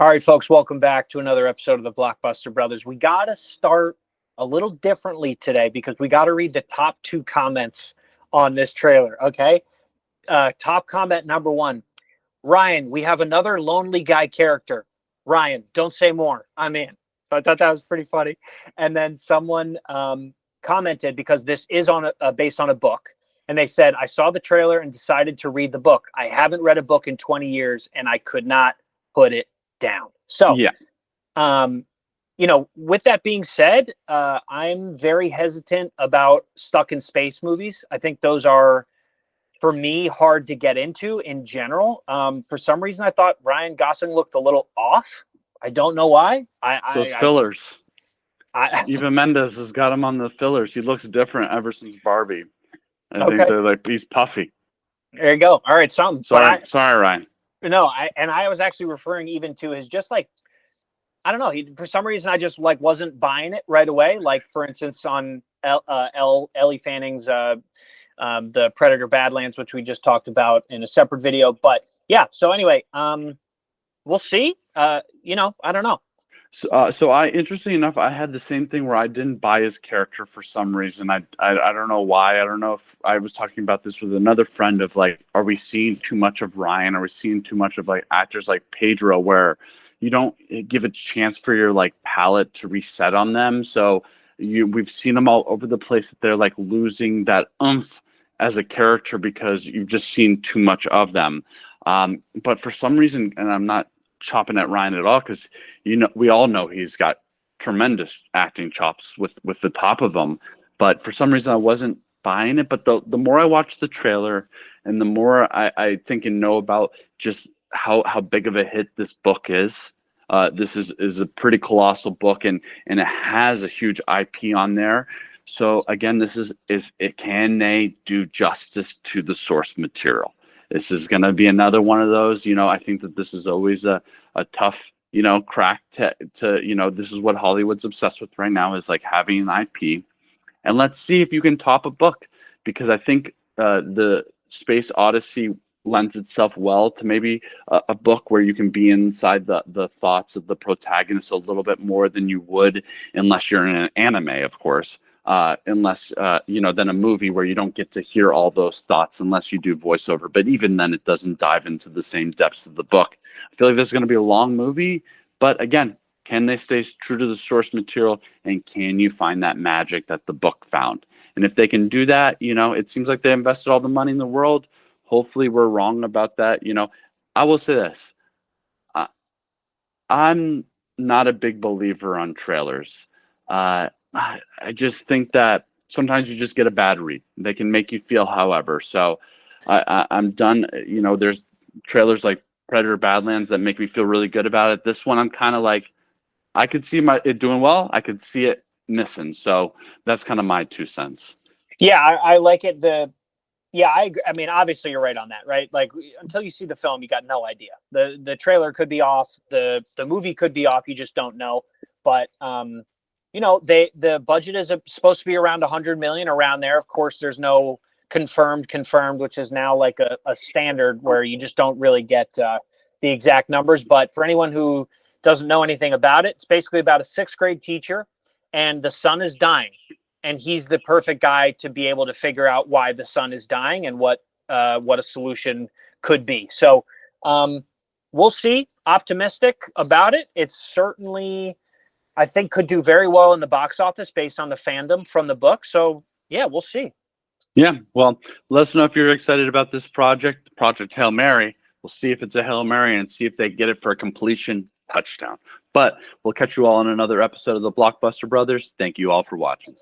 All right, folks, welcome back to another episode of the Blockbuster Brothers. We got to start a little differently today because we got to read the top two comments on this trailer, okay? Top comment number one. Ryan, we have another lonely guy character. Ryan, don't say more. I'm in. So I thought that was pretty funny. And then someone commented, because this is based on a book, and they said, I saw the trailer and decided to read the book. I haven't read a book in 20 years, and I could not put it down. So, Yeah. With that being said, I'm very hesitant about stuck in space movies. I think those are, for me, hard to get into in general. For some reason, I thought Ryan Gosling looked a little off. I don't know why. Those fillers. I Eva Mendes has got him on the fillers. He looks different ever since Barbie. I Okay. think they're like, he's puffy. There you go. All right, something. Sorry, Ryan. No, I was actually referring even to his just like, I don't know. For some reason, I just like wasn't buying it right away. Like, for instance, on Ellie Fanning's the Predator Badlands, which we just talked about in a separate video. But yeah, so anyway, we'll see. I don't know. So I, interestingly enough, I had the same thing where I didn't buy his character for some reason. I don't know why. I don't know if I was talking about this with another friend of like, are we seeing too much of Ryan? Are we seeing too much of like actors like Pedro where you don't give a chance for your like palette to reset on them? So we've seen them all over the place that they're like losing that oomph as a character because you've just seen too much of them. But for some reason, and I'm not chopping at Ryan at all because we all know he's got tremendous acting chops with the top of them, but for some reason I wasn't buying it. But the more I watch the trailer and the more I think and know about just how big of a hit this book is, this is a pretty colossal book and it has a huge IP on there. So again, this is can they do justice to the source material? This is going to be another one of those, I think that this is always a tough, crack to, this is what Hollywood's obsessed with right now is like having an IP. And let's see if you can top a book, because I think the Space Odyssey lends itself well to maybe a book where you can be inside the thoughts of the protagonist a little bit more than you would unless you're in an anime, of course. Unless than a movie where you don't get to hear all those thoughts unless you do voiceover. But even then, it doesn't dive into the same depths of the book. I feel like this is going to be a long movie, but again, can they stay true to the source material, and can you find that magic that the book found? And if they can do that, it seems like they invested all the money in the world. Hopefully we're wrong about that. I will say this. I'm not a big believer on trailers. I just think that sometimes you just get a bad read. They can make you feel however. So I'm done. There's trailers like Predator Badlands that make me feel really good about it. This one, I'm kind of like, I could see it doing well. I could see it missing. So that's kind of my 2 cents. Yeah, I like it. I agree. I mean, obviously you're right on that, right? Like until you see the film, you got no idea. The trailer could be off. The movie could be off. You just don't know. But the budget is supposed to be around 100 million, around there. Of course, there's no confirmed, which is now like a standard where you just don't really get the exact numbers. But for anyone who doesn't know anything about it, it's basically about a 6th grade teacher, and the son is dying, and he's the perfect guy to be able to figure out why the son is dying and what a solution could be. So we'll see. Optimistic about it. It's certainly, I think, could do very well in the box office based on the fandom from the book. So yeah, we'll see. Yeah, well, let us know if you're excited about this Project Hail Mary. We'll see if it's a Hail Mary and see if they get it for a completion touchdown. But we'll catch you all in another episode of the Blockbuster Brothers. Thank you all for watching.